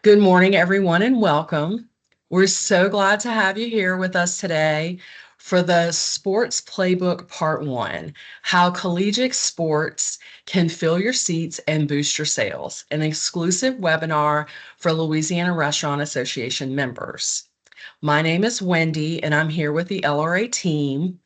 Good morning, everyone, and welcome. We're so glad to have you here with us today for the Sports Playbook Part 1, How Collegiate Sports Can Fill Your Seats and Boost Your Sales, an exclusive webinar for Louisiana Restaurant Association members. My name is Wendy, and I'm here with the LRA team.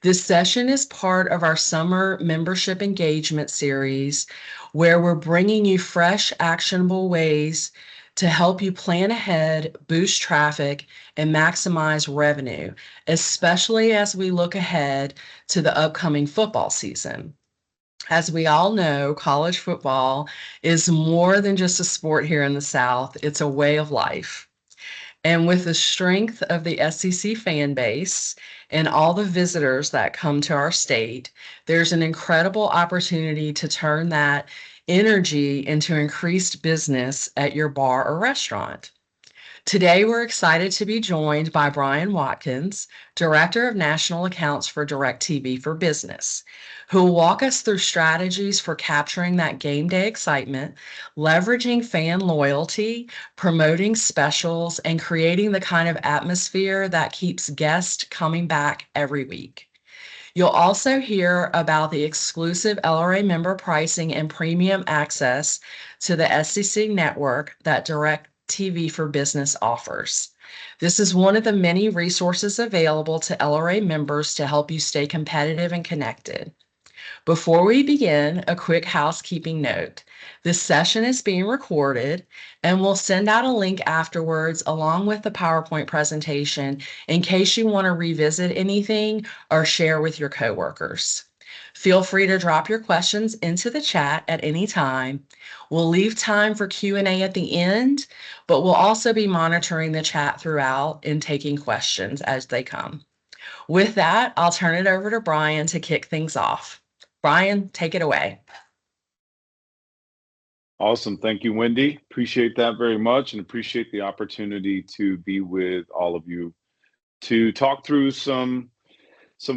This session is part of our summer membership engagement series where we're bringing you fresh, actionable ways to help you plan ahead, boost traffic, and maximize revenue, especially as we look ahead to the upcoming football season. As we all know, college football is more than just a sport here in the South, it's a way of life. And with the strength of the SEC fan base and all the visitors that come to our state, there's an incredible opportunity to turn that energy into increased business at your bar or restaurant. Today, we're excited to be joined by Brian Watkins, Director of National Accounts for DIRECTV for Business, who will walk us through strategies for capturing that game day excitement, leveraging fan loyalty, promoting specials, and creating the kind of atmosphere that keeps guests coming back every week. You'll also hear about the exclusive LRA member pricing and premium access to the SEC network that DIRECTV for Business offers. This is one of the many resources available to LRA members to help you stay competitive and connected. Before we begin, a quick housekeeping note. This session is being recorded, and we'll send out a link afterwards along with the PowerPoint presentation in case you want to revisit anything or share with your coworkers. Feel free to drop your questions into the chat at any time. We'll leave time for Q&A at the end, but we'll also be monitoring the chat throughout and taking questions as they come. With that, I'll turn it over to Brian to kick things off. Brian, take it away. Awesome. Thank you, Wendy. Appreciate that very much and appreciate the opportunity to be with all of you to talk through some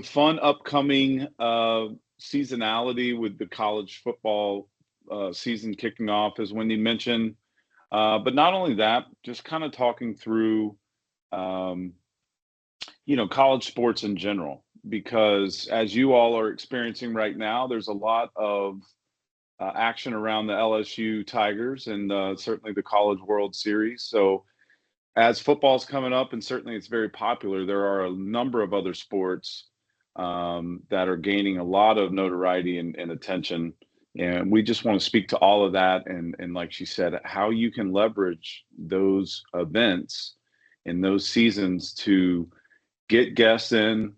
fun upcoming seasonality with the college football season kicking off, as Wendy mentioned. But not only that, just kind of talking through, college sports in general, because as you all are experiencing right now, there's a lot of action around the LSU Tigers and certainly the College World Series. So as football's coming up, and certainly it's very popular, there are a number of other sports that are gaining a lot of notoriety and attention. And we just want to speak to all of that. And like she said, how you can leverage those events and those seasons to get guests in,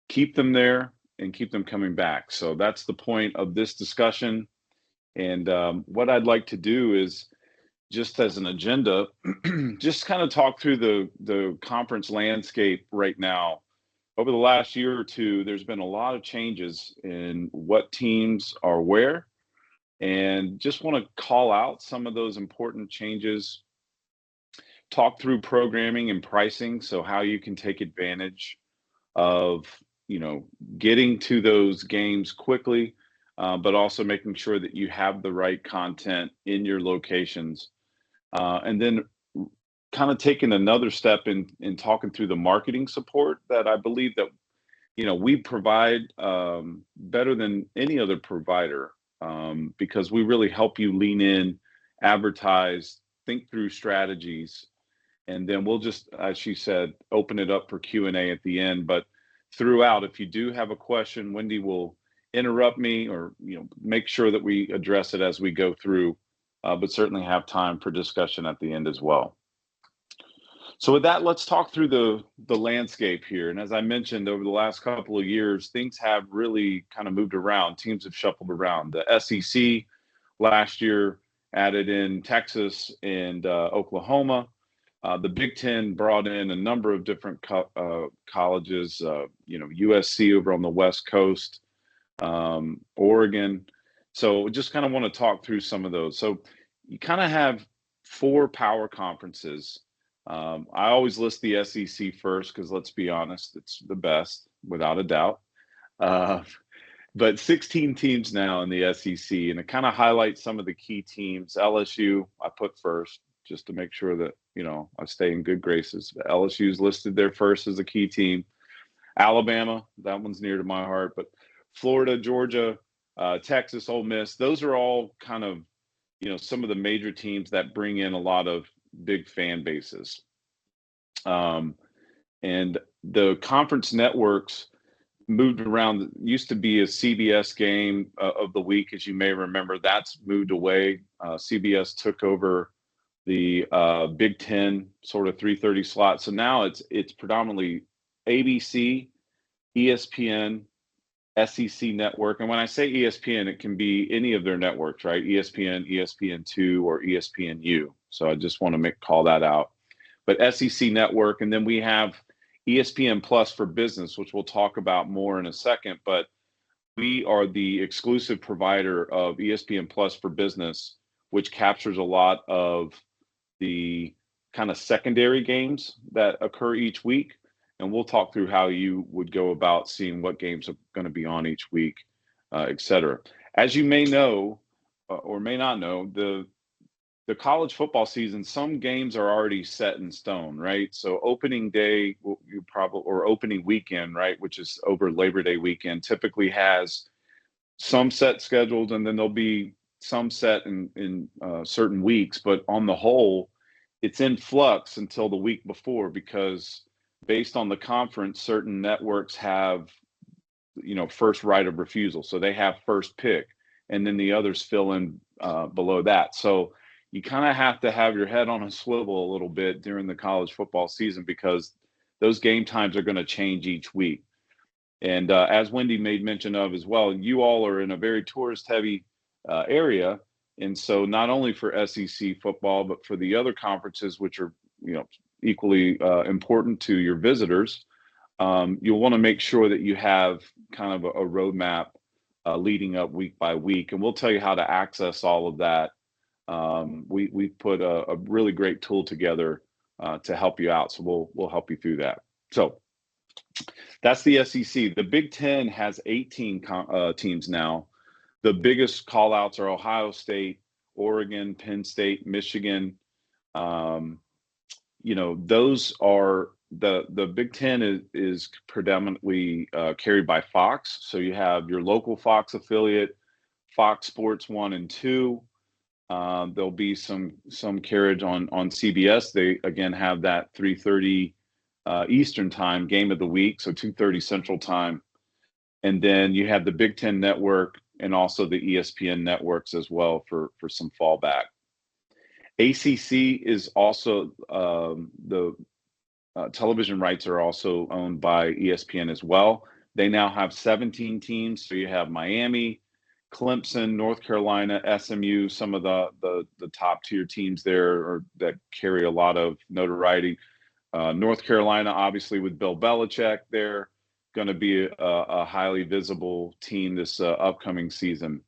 keep them there, and keep them coming back. So that's the point of this discussion. And what I'd like to do is, just as an agenda, just kind of talk through the conference landscape right now. Over the last year or two, there's been a lot of changes in what teams are where, and just want to call out some of those important changes, talk through programming and pricing, so how you can take advantage of, getting to those games quickly, but also making sure that you have the right content in your locations. And then kind of taking another step in talking through the marketing support that I believe that, we provide better than any other provider, because we really help you lean in, advertise, think through strategies, and then we'll just, as she said, open it up for Q&A at the end. But throughout, if you do have a question, Wendy will interrupt me or make sure that we address it as we go through, but certainly have time for discussion at the end as well. So with that, let's talk through the landscape here. And as I mentioned, over the last couple of years, things have really kind of moved around. Teams have shuffled around. The SEC last year added in Texas and Oklahoma. The Big Ten brought in a number of different colleges, USC over on the West Coast, Oregon. So just kind of want to talk through some of those. So you kind of have 4 power conferences. I always list the SEC first because, let's be honest, it's the best without a doubt. but 16 teams now in the SEC, and it kind of highlights some of the key teams. LSU, I put first just to make sure that, I stay in good graces. LSU's listed there first as a key team. Alabama, that one's near to my heart, but Florida, Georgia, Texas, Ole Miss, those are all kind of, some of the major teams that bring in a lot of big fan bases. And the conference networks moved around. Used to be a CBS game of the week, as you may remember. That's moved away. CBS took over the Big Ten sort of 3:30 slot. So now it's predominantly ABC, ESPN, SEC network. And when I say ESPN, it can be any of their networks, right? ESPN, ESPN2, or ESPNU. So I just want to call that out. But SEC network, and then we have ESPN Plus for business, which we'll talk about more in a second. But we are the exclusive provider of ESPN Plus for business, which captures a lot of the kind of secondary games that occur each week. And we'll talk through how you would go about seeing what games are going to be on each week, et cetera. As you may know, or may not know, the college football season, some games are already set in stone, right? So opening day, or opening weekend, right, which is over Labor Day weekend, typically has some set scheduled, and then there'll be some set in certain weeks. But on the whole, it's in flux until the week before, because based on the conference, certain networks have, first right of refusal. So they have first pick, and then the others fill in below that. So you kind of have to have your head on a swivel a little bit during the college football season, because those game times are going to change each week. And as Wendy made mention of as well, you all are in a very tourist heavy area. And so not only for SEC football, but for the other conferences, which are, equally important to your visitors, you'll want to make sure that you have kind of a roadmap leading up week by week. And we'll tell you how to access all of that. We've put a really great tool together to help you out. So we'll help you through that. So that's the SEC. The Big Ten has 18 teams now. The biggest call outs are Ohio State, Oregon, Penn State, Michigan. Those are the Big Ten is predominantly carried by Fox. So you have your local Fox affiliate, Fox Sports 1 and 2. There'll be some carriage on CBS. They again have that 3:30 Eastern time game of the week, so 2:30 Central time. And then you have the Big Ten Network and also the ESPN networks as well for some fallback. ACC is also the television rights are also owned by ESPN as well. They now have 17 teams. So you have Miami, Clemson, North Carolina, SMU, some of the top tier teams there, or that carry a lot of notoriety. North Carolina, obviously, with Bill Belichick, they're going to be a highly visible team this upcoming season.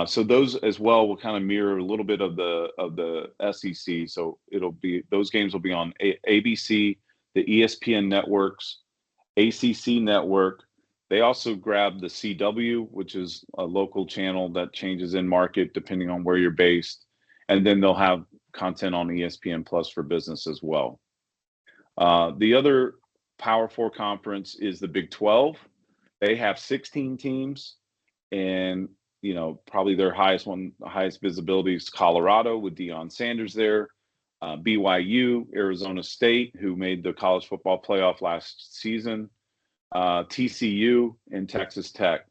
So those as well will kind of mirror a little bit of the SEC. So those games will be on ABC, the ESPN networks, ACC network. They also grab the CW, which is a local channel that changes in market depending on where you're based. And then they'll have content on ESPN Plus for business as well. The other Power Four conference is the Big 12. They have 16 teams, and probably their highest visibility is Colorado with Deion Sanders there. BYU, Arizona State, who made the college football playoff last season. TCU, and Texas Tech.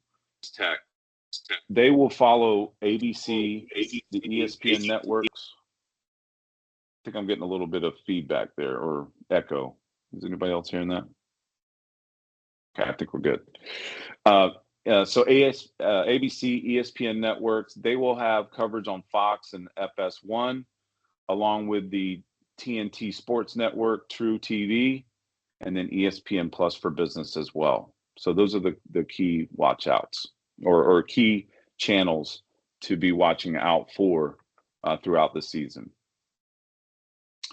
They will follow ABC, the ESPN networks. I think I'm getting a little bit of feedback there, or echo. Is anybody else hearing that? Okay, I think we're good. So ABC, ESPN networks, they will have coverage on Fox and FS1, along with the TNT Sports Network, True TV, and then ESPN Plus for business as well. So those are the key watch outs or key channels to be watching out for throughout the season.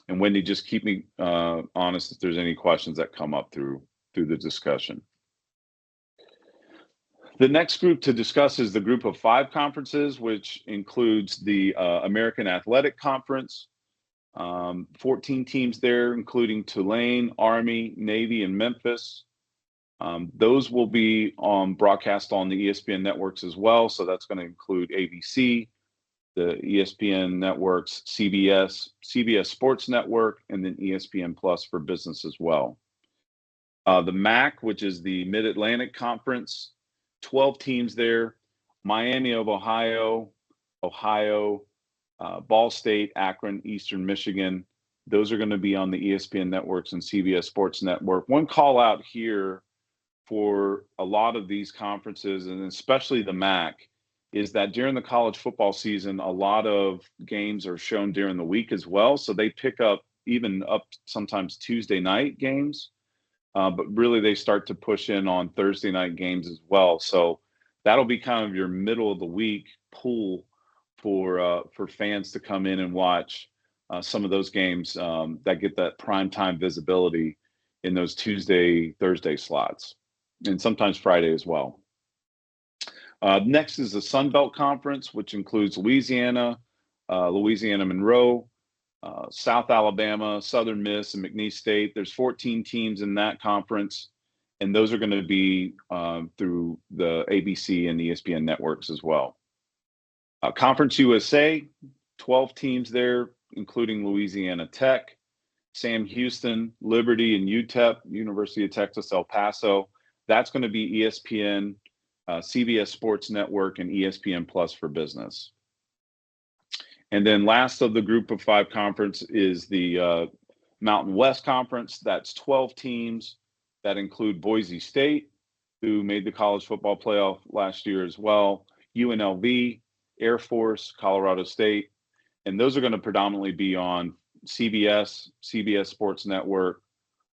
And Wendy, just keep me honest if there's any questions that come up through the discussion. The next group to discuss is the group of 5 conferences, which includes the American Athletic Conference, 14 teams there, including Tulane, Army, Navy, and Memphis. Those will be broadcast on the ESPN networks as well. So that's going to include ABC, the ESPN networks, CBS Sports Network, and then ESPN Plus for business as well. The MAC, which is the Mid-Atlantic Conference, 12 teams there, Miami of Ohio, Ball State, Akron, Eastern Michigan. Those are going to be on the ESPN networks and CBS Sports Network. One call out here for a lot of these conferences, and especially the MAC, is that during the college football season, a lot of games are shown during the week as well. So they pick up even up sometimes Tuesday night games, but really they start to push in on Thursday night games as well. So that'll be kind of your middle of the week pool for fans to come in and watch some of those games that get that prime time visibility in those Tuesday, Thursday slots, and sometimes Friday as well. Next is the Sun Belt Conference, which includes Louisiana, Louisiana Monroe, South Alabama, Southern Miss, and McNeese State. There's 14 teams in that conference, and those are going to be through the ABC and ESPN networks as well. Conference USA, 12 teams there, including Louisiana Tech, Sam Houston, Liberty, and UTEP, University of Texas, El Paso. That's going to be ESPN, CBS Sports Network, and ESPN Plus for business. And then last of the group of 5 conference is the Mountain West Conference. That's 12 teams that include Boise State, who made the college football playoff last year as well, UNLV, Air Force, Colorado State. And those are going to predominantly be on CBS, CBS Sports Network,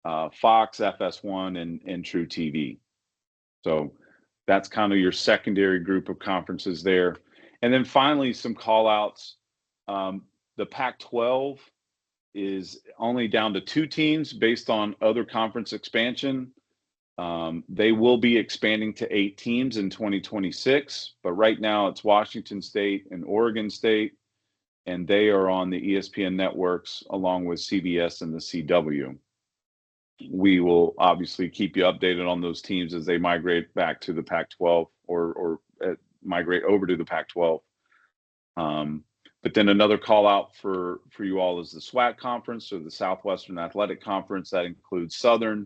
Fox, FS1, and True TV. So that's kind of your secondary group of conferences there. And then finally, some call outs. The Pac-12 is only down to 2 teams based on other conference expansion. They will be expanding to 8 teams in 2026, but right now it's Washington State and Oregon State, and they are on the ESPN networks along with CBS and the CW. We will obviously keep you updated on those teams as they migrate back to the Pac-12 or migrate over to the Pac-12. But then another call out for you all is the SWAC Conference, or the Southwestern Athletic Conference. That includes Southern,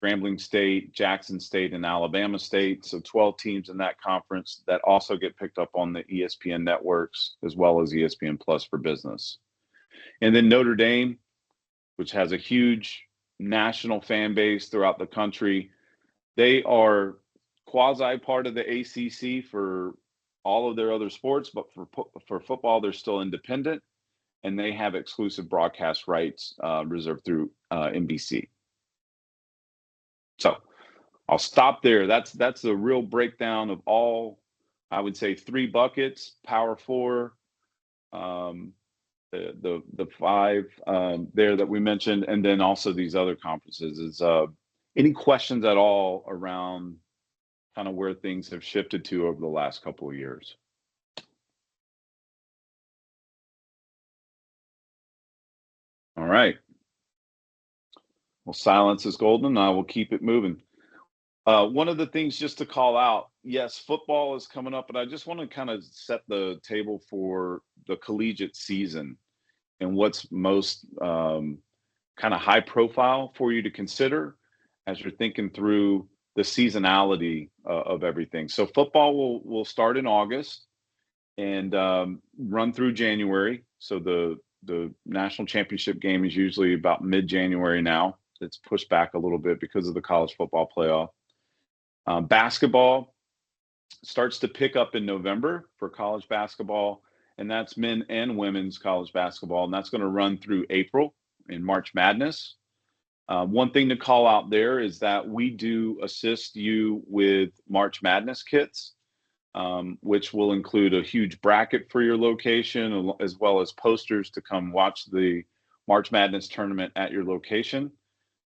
Grambling State, Jackson State, and Alabama State. So 12 teams in that conference that also get picked up on the ESPN networks as well as ESPN Plus for business. And then Notre Dame, which has a huge national fan base throughout the country. They are quasi part of the ACC for all of their other sports, but for football, they're still independent, and they have exclusive broadcast rights reserved through NBC. So I'll stop there. That's a real breakdown of all, I would say, 3 buckets: Power 4, the 5 there that we mentioned, and then also these other conferences. Is any questions at all around kind of where things have shifted to over the last couple of years? All right. Well, silence is golden. I will keep it moving. One of the things just to call out, yes, football is coming up, but I just want to kind of set the table for the collegiate season and what's most kind of high profile for you to consider as you're thinking through the seasonality of everything. So football will start in August and run through January. So the national championship game is usually about mid-January now. It's pushed back a little bit because of the college football playoff. Basketball starts to pick up in November for college basketball, and that's men and women's college basketball, and that's going to run through April in March Madness. One thing to call out there is that we do assist you with March Madness kits, which will include a huge bracket for your location, as well as posters to come watch the March Madness tournament at your location.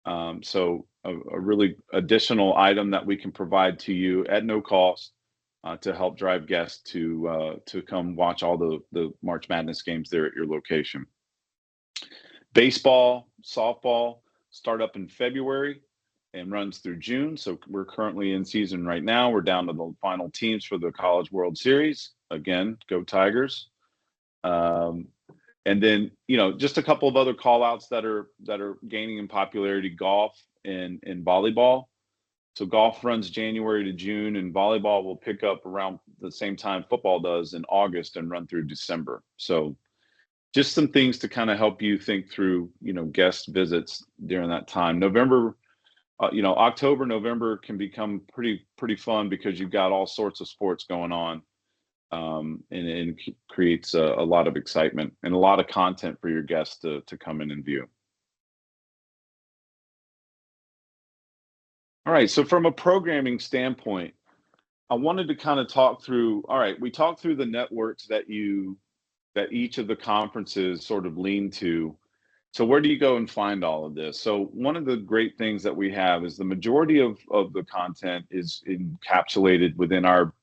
So a really additional item that we can provide to you at no cost to help drive guests to come watch all the March Madness games there at your location. Baseball, softball start up in February and runs through June. So we're currently in season right now. We're down to the final teams for the College World Series. Again, go Tigers. Um, and then, just a couple of other call outs that are gaining in popularity: golf and volleyball. So golf runs January to June, and volleyball will pick up around the same time football does in August and run through December. So just some things to kind of help you think through, guest visits during that time. October, November can become pretty fun because you've got all sorts of sports going on, and it creates a lot of excitement and a lot of content for your guests to come in and view. All right, so from a programming standpoint, I wanted to kind of talk through. All right, we talked through the networks that each of the conferences sort of lean to. So where do you go and find all of this? So one of the great things that we have is the majority of the content is encapsulated within our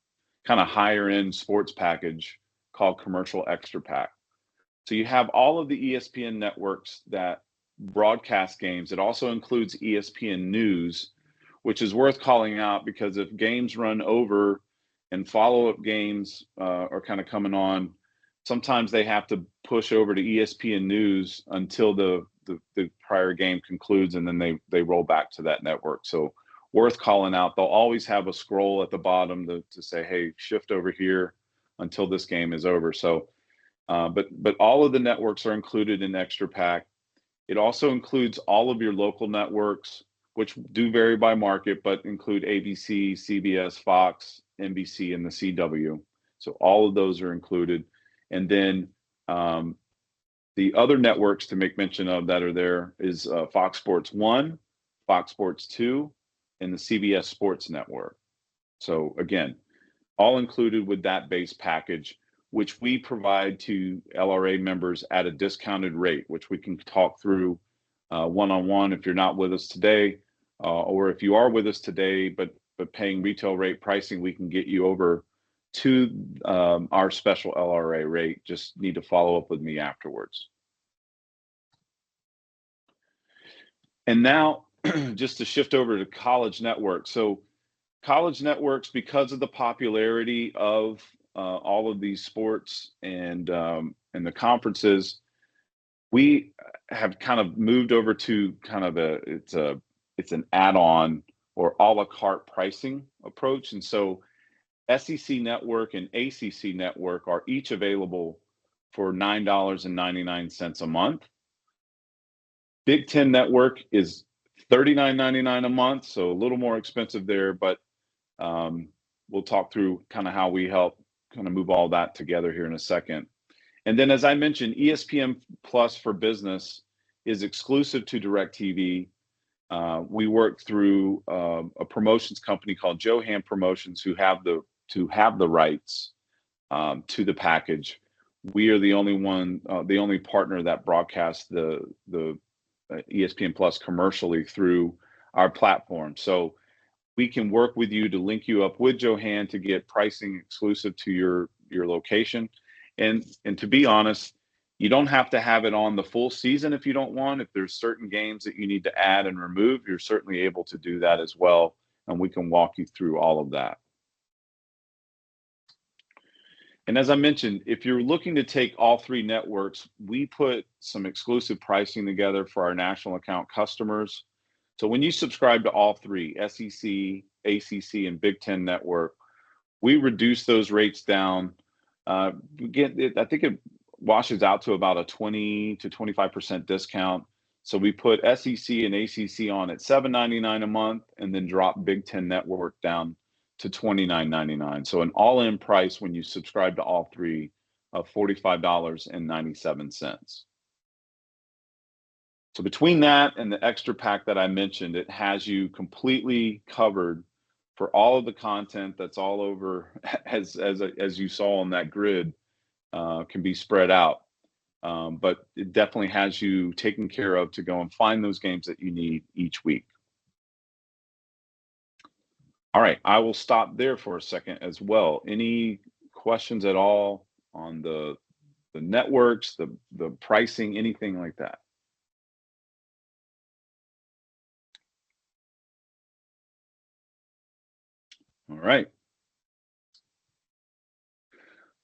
kind of higher end sports package called Commercial Extra Pack. So you have all of the ESPN networks that broadcast games. It also includes ESPN News, which is worth calling out because if games run over and follow-up games are kind of coming on, sometimes they have to push over to ESPN News until the prior game concludes, and then they roll back to that network. So worth calling out. They'll always have a scroll at the bottom to say, hey, shift over here until this game is over. So, but all of the networks are included in Extra Pack. It also includes all of your local networks, which do vary by market, but include ABC, CBS, Fox, NBC, and the CW. So all of those are included. And then the other networks to make mention of that are there is Fox Sports 1, Fox Sports 2, and the CBS Sports Network. So again, all included with that base package, which we provide to LRA members at a discounted rate, which we can talk through one-on-one if you're not with us today, or if you are with us today, but paying retail rate pricing, we can get you over to our special LRA rate. Just need to follow up with me afterwards. And now just to shift over to college networks. So college networks, because of the popularity of all of these sports and the conferences, we have kind of moved over to kind of it's an add-on or a la carte pricing approach. And so SEC Network and ACC Network are each available for $9.99 a month. Big Ten Network is $39.99 a month, so a little more expensive there, but we'll talk through kind of how we help kind of move all that together here in a second. And then, as I mentioned, ESPN Plus for Business is exclusive to DIRECTV. We work through a promotions company called Johan Promotions, who have the rights to the package. We are the only partner that broadcasts the ESPN Plus commercially through our platform. So we can work with you to link you up with Johan to get pricing exclusive to your location. And to be honest, you don't have to have it on the full season if you don't want. If there's certain games that you need to add and remove, you're certainly able to do that as well. And we can walk you through all of that. And as I mentioned, if you're looking to take all three networks, we put some exclusive pricing together for our national account customers. So when you subscribe to all three, SEC, ACC, and Big Ten Network, we reduce those rates down. I think it washes out to about a 20 to 25% discount. So we put SEC and ACC on at $7.99 a month, and then drop Big Ten Network down to $29.99. So an all-in price when you subscribe to all three of $45.97. So between that and the extra pack that I mentioned, it has you completely covered for all of the content that's all over, as you saw on that grid, can be spread out. but it definitely has you taken care of to go and find those games that you need each week. All right, I will stop there for a second as well. Any questions at all on the networks, the pricing, anything like that? All right.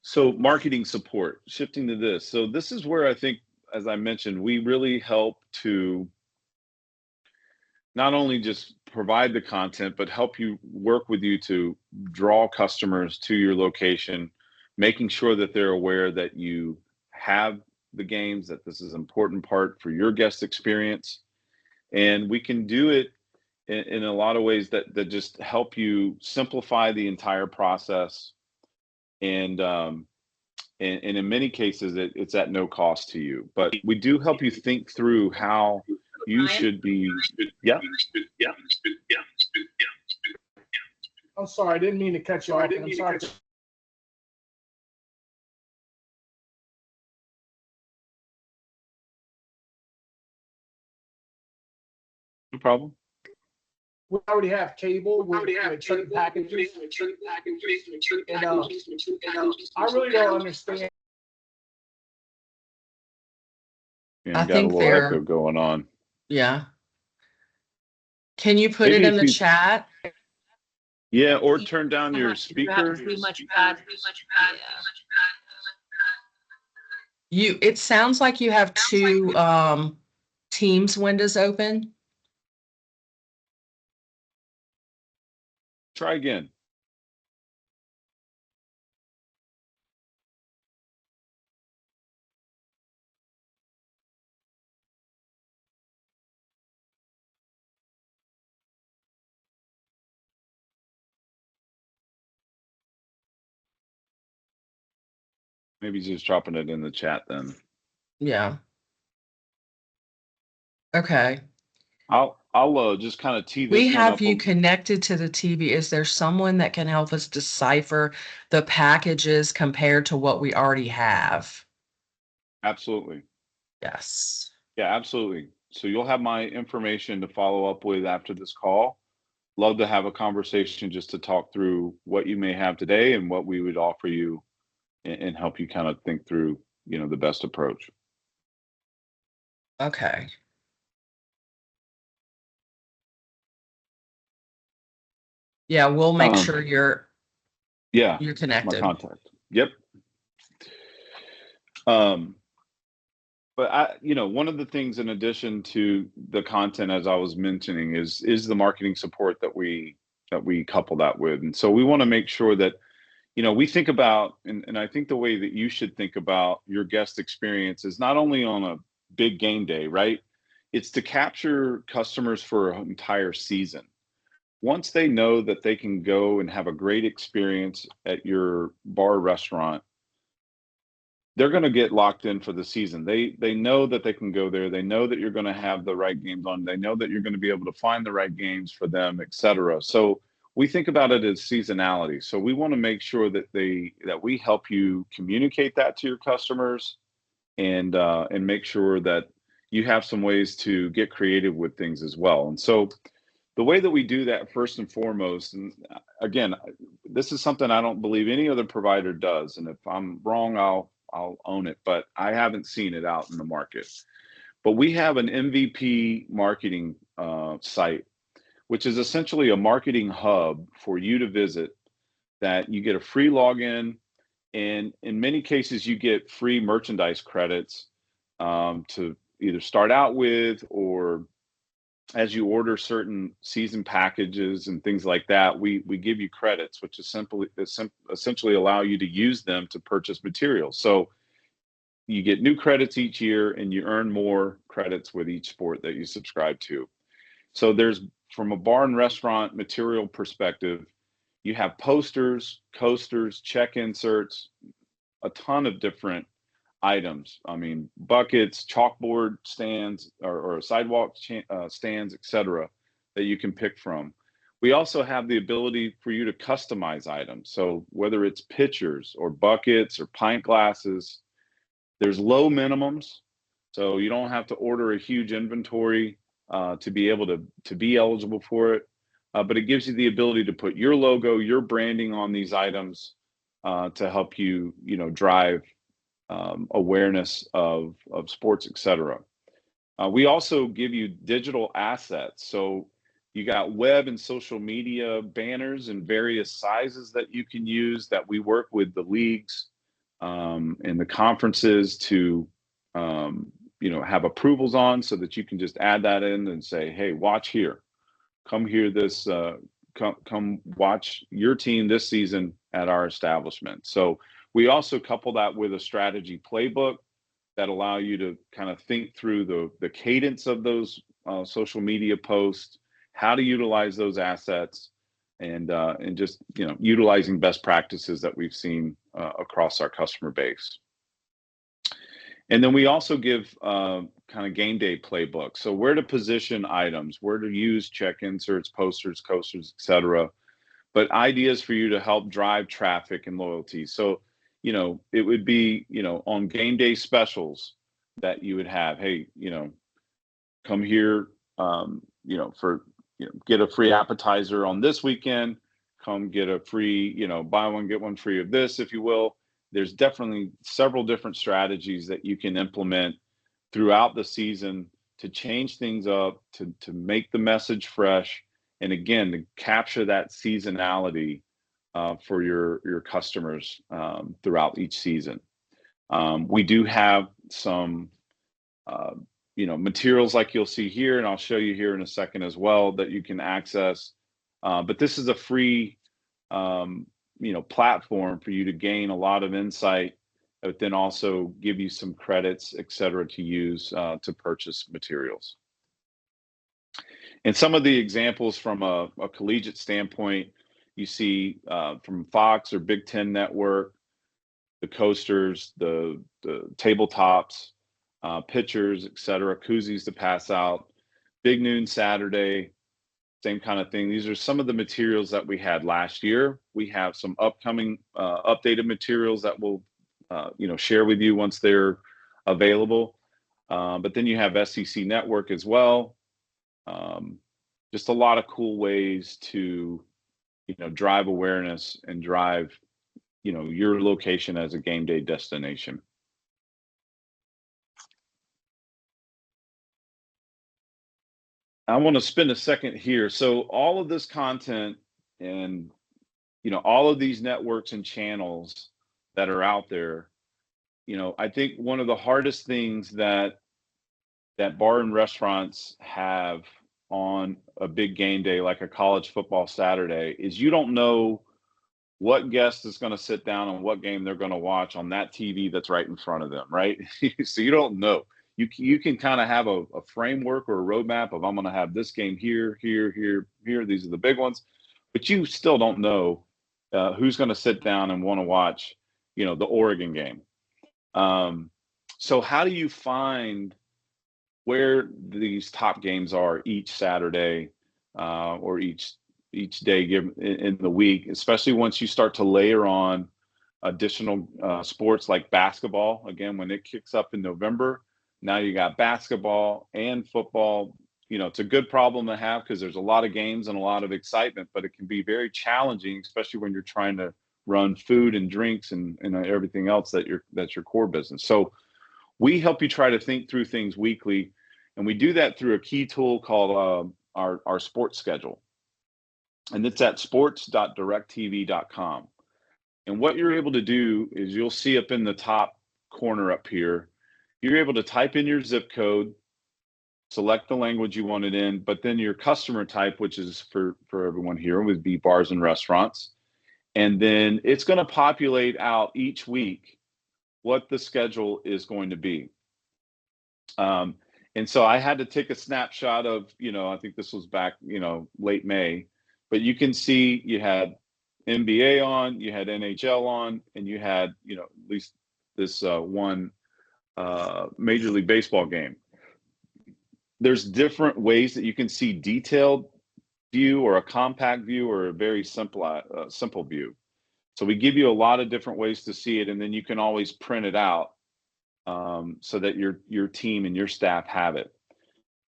So marketing support, shifting to this. So this is where I think, as I mentioned, we really help to not only just provide the content, but help you work with you to draw customers to your location, making sure that they're aware that you have the games, that this is an important part for your guest experience. And we can do it in a lot of ways that just help you simplify the entire process. And in many cases, it's at no cost to you. But we do help you think through how you should be. Yeah. I'm sorry, I didn't mean to cut you off. And I'm sorry. No problem. We already have cable with certain packages. And I really don't understand. Yeah, I got a think little echo going on. yeah. Can you put Maybe it in if the you, chat? yeah, or turn down your You have speaker. too much bad. It sounds like you have two Teams windows open. Try again. Maybe just dropping it in the chat then. Yeah. Okay. I'll just kind of tee We this one have up. you connected to the TV. Is there someone that can help us decipher the packages compared to what we already have? Absolutely. Yes. Yeah, absolutely. So you'll have my information to follow up with after this call. Love to have a conversation just to talk through what you may have today and what we would offer you, and help you kind of think through, the best approach. Okay. Yeah, we'll make sure Yeah, you're that's my connected. contact. Yep. But one of the things in addition to the content, as I was mentioning, is the marketing support that we couple that with. And so we want to make sure that, we think about, and I think the way that you should think about your guest experience is not only on a big game day, right? It's to capture customers for an entire season. Once they know that they can go and have a great experience at your bar or restaurant, they're going to get locked in for the season. They know that they can go there. They know that you're going to have the right games on. They know that you're going to be able to find the right games for them, et cetera. So we think about it as seasonality. So we want to make sure that we help you communicate that to your customers, and make sure that you have some ways to get creative with things as well. And so the way that we do that, first and foremost, and again, this is something I don't believe any other provider does. And if I'm wrong, I'll own it, but I haven't seen it out in the market. But we have an MVP marketing site, which is essentially a marketing hub for you to visit, that you get a free login. And in many cases, you get free merchandise credits to either start out with, or as you order certain season packages and things like that, we give you credits, which is essentially allow you to use them to purchase materials. So you get new credits each year, and you earn more credits with each sport that you subscribe to. So there's, from a bar and restaurant material perspective, you have posters, coasters, check inserts, a ton of different items. I mean, buckets, chalkboard stands, or sidewalk stands, etc., that you can pick from. We also have the ability for you to customize items. So whether it's pitchers or buckets or pint glasses, There's low minimums, so you don't have to order a huge inventory to be able to be eligible for it. But it gives you the ability to put your logo, your branding on these items to help you, drive awareness of sports, etc. We also give you digital assets. So you got web and social media banners in various sizes that you can use that we work with the leagues and the conferences to, have approvals on so that you can just add that in and say, hey, watch here. Come here this, come watch your team this season at our establishment. So we also couple that with a strategy playbook that allow you to kind of think through the cadence of those social media posts, how to utilize those assets, and just utilizing best practices that we've seen across our customer base. And then we also give kind of game day playbook. So where to position items, where to use check inserts, posters, coasters, etc. But ideas for you to help drive traffic and loyalty. So it would be, on game day specials that you would have, hey, come here, for, get a free appetizer on this weekend, come get a free, buy one, get one free of this, if you will. There's definitely several different strategies that you can implement throughout the season to change things up, to make the message fresh, and again, to capture that seasonality for your customers throughout each season. We do have some, materials like you'll see here, and I'll show you here in a second as well, that you can access. But this is a free, platform for you to gain a lot of insight, but then also give you some credits, et cetera, to use to purchase materials. And some of the examples from a collegiate standpoint, you see from Fox or Big Ten Network, the coasters, the tabletops, pitchers, et cetera, koozies to pass out, Big Noon Saturday, same kind of thing. These are some of the materials that we had last year. We have some upcoming updated materials that we'll share with you once they're available. But then you have SEC Network as well. Just a lot of cool ways to drive awareness and drive your location as a game day destination. I want to spend a second here. So all of this content and all of these networks and channels that are out there, I think one of the hardest things that bar and restaurants have on a big game day like a college football Saturday is you don't know what guest is going to sit down and what game they're going to watch on that TV that's right in front of them, right? So you don't know. You can kind of have a framework or a roadmap of I'm going to have this game here, here, here, here. These are the big ones, but you still don't know who's going to sit down and want to watch, the Oregon game. So how do you find where these top games are each Saturday or each day given in the week, especially once you start to layer on additional sports like basketball? Again, when it kicks up in November, now you got basketball and football. It's a good problem to have because there's a lot of games and a lot of excitement, but it can be very challenging, especially when you're trying to run food and drinks and everything else that's your core business. So we help you try to think through things weekly, and we do that through a key tool called our sports schedule. And it's at sports.directv.com. And what you're able to do is you'll see up in the top corner up here, you're able to type in your zip code, select the language you want it in, but then your customer type, which is for everyone here, would be bars and restaurants. And then it's going to populate out each week what the schedule is going to be. And so I had to take a snapshot of, I think this was back, late May, but you can see you had NBA on, you had NHL on, and you had, at least this one Major League Baseball game. There's different ways that you can see detailed view or a compact view or a very simple view. So we give you a lot of different ways to see it, and then you can always print it out so that your team and your staff have it.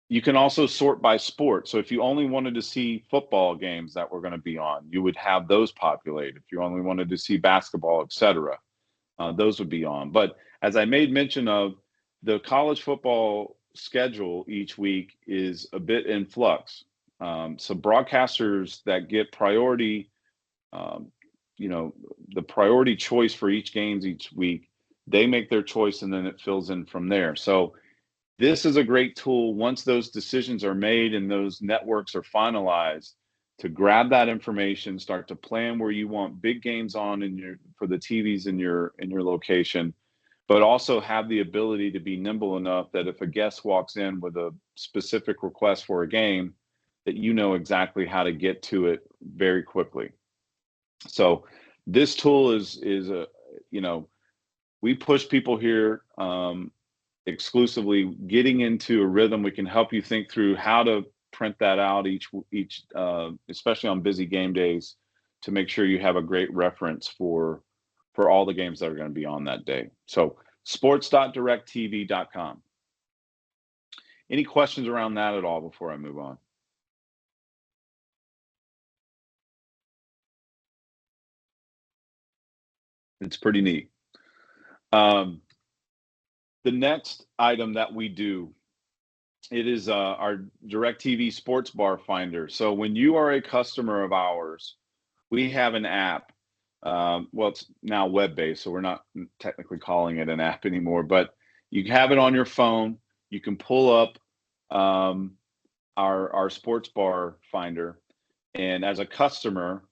You can also sort by sport. So if you only wanted to see football games that were going to be on, you would have those populated. If you only wanted to see basketball, etc., those would be on. But as I made mention of, the college football schedule each week is a bit in flux. So broadcasters that get priority, um, the priority choice for each games each week, they make their choice and then it fills in from there. So this is a great tool once those decisions are made and those networks are finalized, to grab that information, start to plan where you want big games on for the TVs in your location, but also have the ability to be nimble enough that if a guest walks in with a specific request for a game, that you know exactly how to get to it very quickly. So this tool is a, we push people here, exclusively getting into a rhythm. We can help you think through how to print that out each especially on busy game days, to make sure you have a great reference for all the games that are going to be on that day. So sports.directv.com. Any questions around that at all before I move on? It's pretty neat. The next item that we do, it is our DirecTV Sports Bar Finder. So when you are a customer of ours, we have an app. Well, it's now web-based, so we're not technically calling it an app anymore, but you have it on your phone. You can pull up our sports bar finder, and as a customer,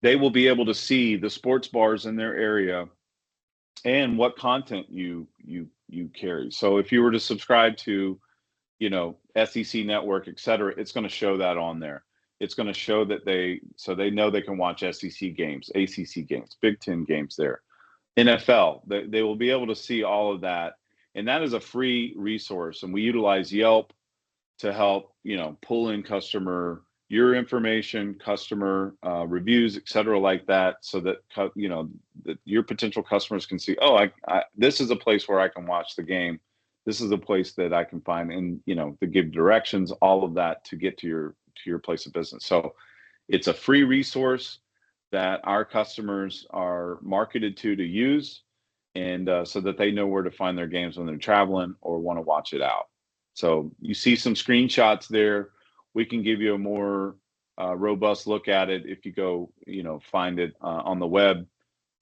they will be able to see the sports bars in their area and what content you carry. So if you were to subscribe to, SEC Network, et cetera, it's going to show that on there. It's going to show that they know they can watch SEC games, ACC games, Big Ten games there. NFL, they will be able to see all of that. And that is a free resource. And we utilize Yelp to help, pull in your information, customer reviews, et cetera, like that, so that, that your potential customers can see, oh, this is a place where I can watch the game. This is a place that I can find, and, to give directions, all of that to get to your place of business. So it's a free resource that our customers are marketed to use, and so that they know where to find their games when they're traveling or want to watch it out. So you see some screenshots there. We can give you a more robust look at it if you go, find it on the web.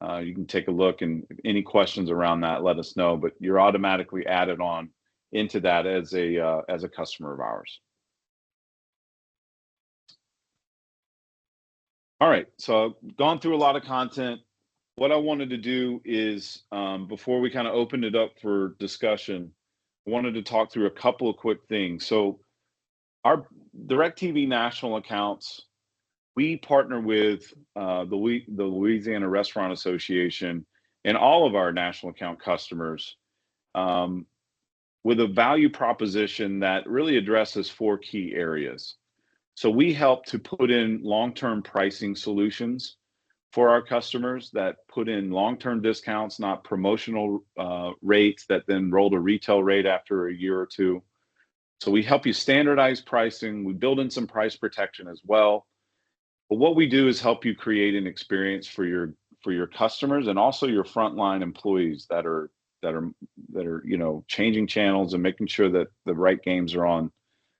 You can take a look, and any questions around that, let us know. But you're automatically added on into that as a customer of ours. All right, so I've gone through a lot of content. What I wanted to do is, before we kind of opened it up for discussion, I wanted to talk through a couple of quick things. So our DirecTV national accounts, we partner with the Louisiana Restaurant Association and all of our national account customers with a value proposition that really addresses 4 key areas. So we help to put in long-term pricing solutions for our customers that put in long-term discounts, not promotional rates that then roll to retail rate after a year or two. So we help you standardize pricing. We build in some price protection as well. But what we do is help you create an experience for your customers and also your frontline employees that are changing channels and making sure that the right games are on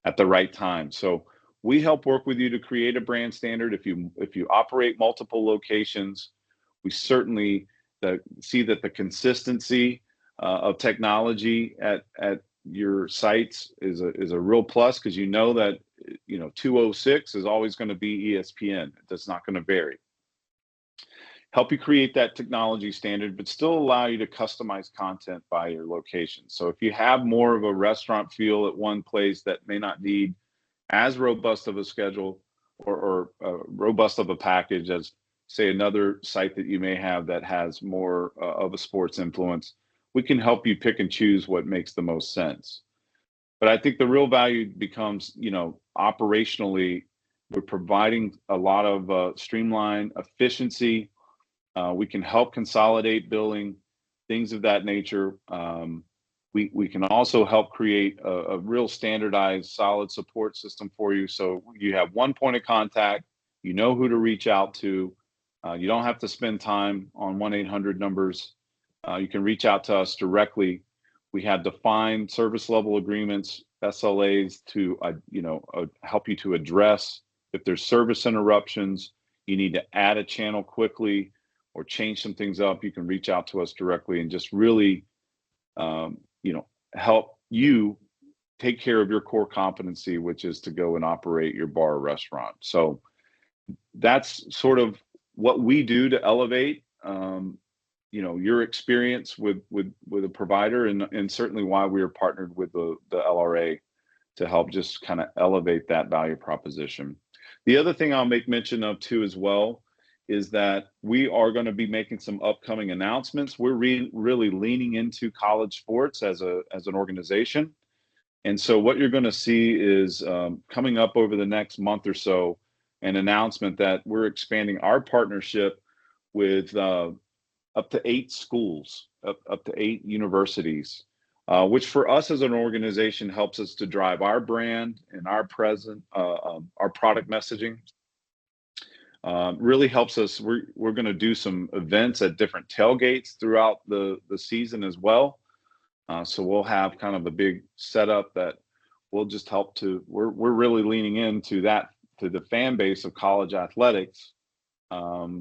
at the right time. So we help work with you to create a brand standard. If you operate multiple locations, we certainly see that the consistency of technology at your sites is a real plus, because that 206 is always going to be ESPN. That's not going to vary. Help you create that technology standard, but still allow you to customize content by your location. So if you have more of a restaurant feel at one place that may not need as robust of a schedule or robust of a package as, say, another site that you may have that has more of a sports influence, we can help you pick and choose what makes the most sense. But I think the real value becomes, operationally, we're providing a lot of streamline efficiency. We can help consolidate billing things of that nature. We can also help create a real standardized, solid support system for you. So you have one point of contact, you know who to reach out to. You don't have to spend time on 1-800 numbers. You can reach out to us directly. We have defined service level agreements, SLAs, to help you to address if there's service interruptions, you need to add a channel quickly or change some things up. You can reach out to us directly and just really help you take care of your core competency, which is to go and operate your bar or restaurant. So that's sort of what we do to elevate your experience with a provider, and certainly why we are partnered with the LRA to help just kind of elevate that value proposition. The other thing I'll make mention of too as well is that we are going to be making some upcoming announcements. We're really leaning into college sports as an organization. And so what you're going to see is coming up over the next month or so, an announcement that we're expanding our partnership with up to 8 schools, up to 8 universities, which for us as an organization helps us to drive our brand and our product messaging. Really helps us. We're going to do some events at different tailgates throughout the season as well. So we'll have kind of a big setup that will just help to. We're really leaning into that, to the fan base of college athletics,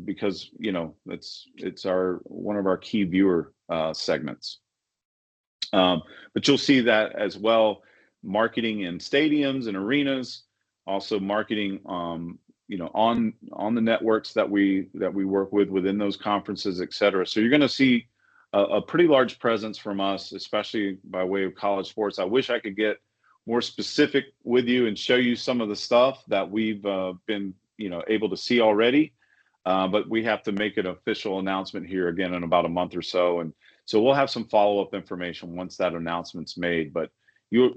because it's one of our key viewer segments. But you'll see that as well, marketing in stadiums and arenas, also marketing on the networks that we work with within those conferences, et cetera. So you're going to see a pretty large presence from us, especially by way of college sports. I wish I could get more specific with you and show you some of the stuff that we've been able to see already, but we have to make an official announcement here again in about a month or so, and so we'll have some follow-up information once that announcement's made. But you'll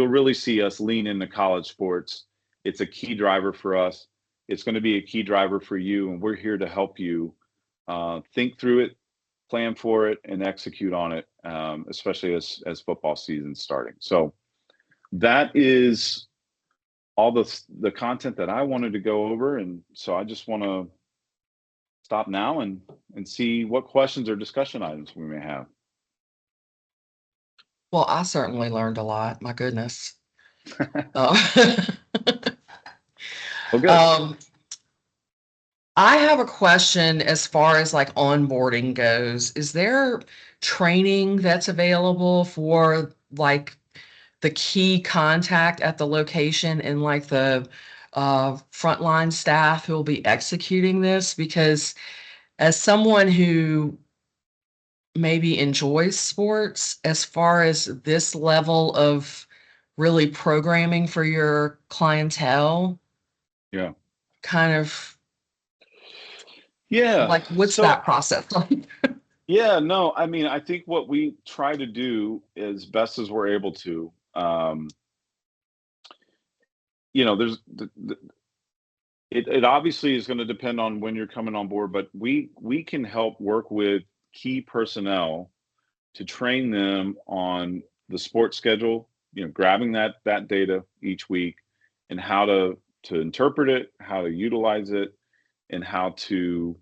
really see us lean into college sports. It's a key driver for us. It's going to be a key driver for you, and we're here to help you think through it, plan for it, and execute on it, especially as football season's starting. So that is all the content that I wanted to go over, and so I just want to stop now and see what questions or discussion items we may have. Well, I certainly learned a lot. My goodness. Well, good. I have a question as far as like onboarding goes. Is there training that's available for like the key contact at the location and like the frontline staff who will be executing this? Because as someone who maybe enjoys sports, as far as this level of really programming for your clientele, Yeah. kind of Yeah. like what's So, that process like? yeah, no, I mean, I think what we try to do as best as we're able to, there's it obviously is going to depend on when you're coming on board, but we can help work with key personnel to train them on the sports schedule, grabbing that data each week and how to interpret it, how to utilize it, and how to,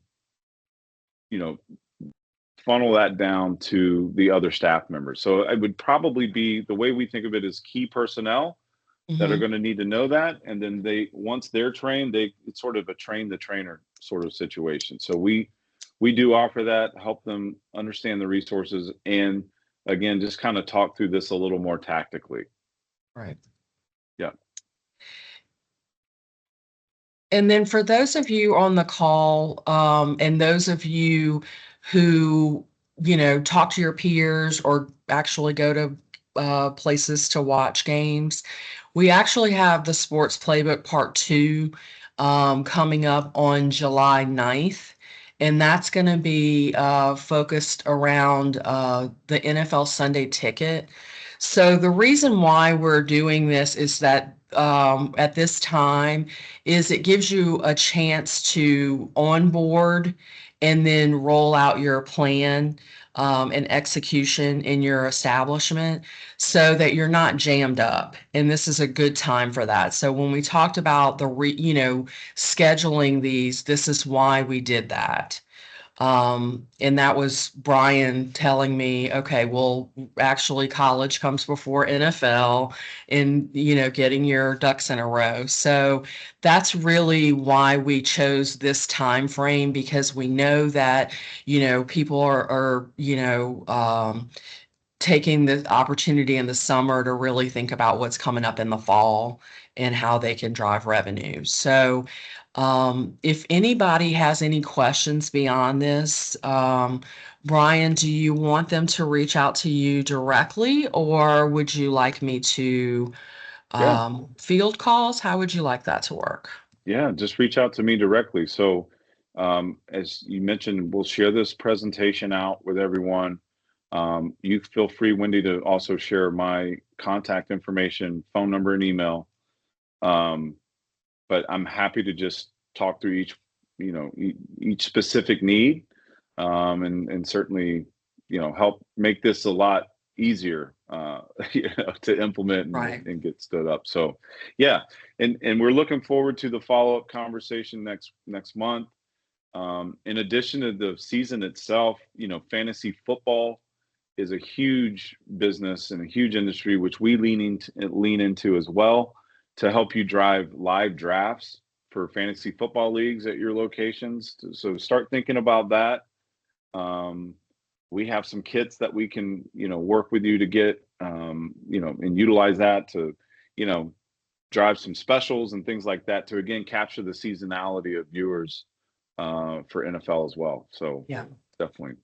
funnel that down to the other staff members. So it would probably be, the way we think of it, is key personnel that are going to need to know that. And then once they're trained, it's sort of a train the trainer sort of situation. So we do offer that, help them understand the resources, and again, just kind of talk through this a little more tactically. Right. Yeah. And then for those of you on the call, and those of you who, talk to your peers or actually go to places to watch games, we actually have the Sports Playbook Part 2 coming up on July 9th. And that's going to be focused around the NFL Sunday Ticket. So the reason why we're doing this is that at this time is it gives you a chance to onboard and then roll out your plan and execution in your establishment so that you're not jammed up. And this is a good time for that. So when we talked about the scheduling these, this is why we did that. And that was Brian telling me, okay, well, actually college comes before NFL and, getting your ducks in a row. So that's really why we chose this time frame, because we know that, people are taking the opportunity in the summer to really think about what's coming up in the fall and how they can drive revenue. So, if anybody has any questions beyond this, Brian, do you want them to reach out to you directly, or would you like me to Yeah. field calls? How would you like that to work? Yeah, just reach out to me directly. So, as you mentioned, we'll share this presentation out with everyone. You feel free, Wendy, to also share my contact information, phone number, and email. But I'm happy to just talk through each specific need, and certainly, help make this a lot easier, to implement Right. and get stood up. So, yeah, and we're looking forward to the follow-up conversation next month. In addition to the season itself, fantasy football is a huge business and a huge industry, which we lean into as well, to help you drive live drafts for fantasy football leagues at your locations. So start thinking about that. We have some kits that we can, work with you to get, and utilize that to, you know, drive some specials and things like that to again capture the seasonality of viewers, for NFL as well. So Yeah. definitely.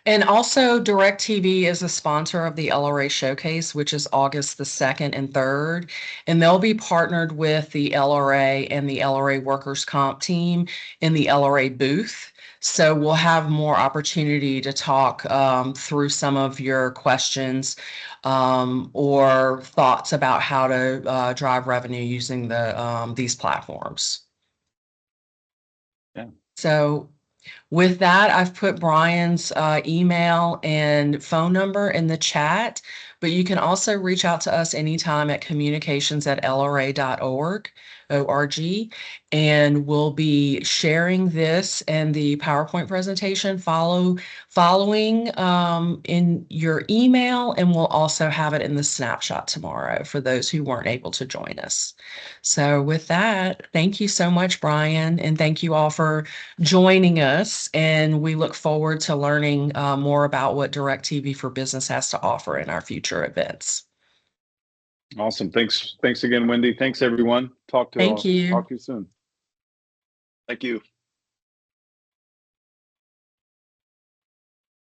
And also, DirecTV is a sponsor of the LRA Showcase, which is August the 2nd and 3rd. And they'll be partnered with the LRA and the LRA Workers' Comp team in the LRA booth. So we'll have more opportunity to talk through some of your questions or thoughts about how to drive revenue using these platforms. Yeah. So with that, I've put Brian's email and phone number in the chat, but you can also reach out to us anytime at communications@lra.org, O-R-G, and we'll be sharing this and the PowerPoint presentation following in your email, and we'll also have it in the snapshot tomorrow for those who weren't able to join us. So with that, thank you so much, Brian, and thank you all for joining us, and we look forward to learning more about what DirecTV for Business has to offer in our future events. Awesome. Thanks again, Wendy. Thanks everyone. Thank you. Talk to you soon. Thank you.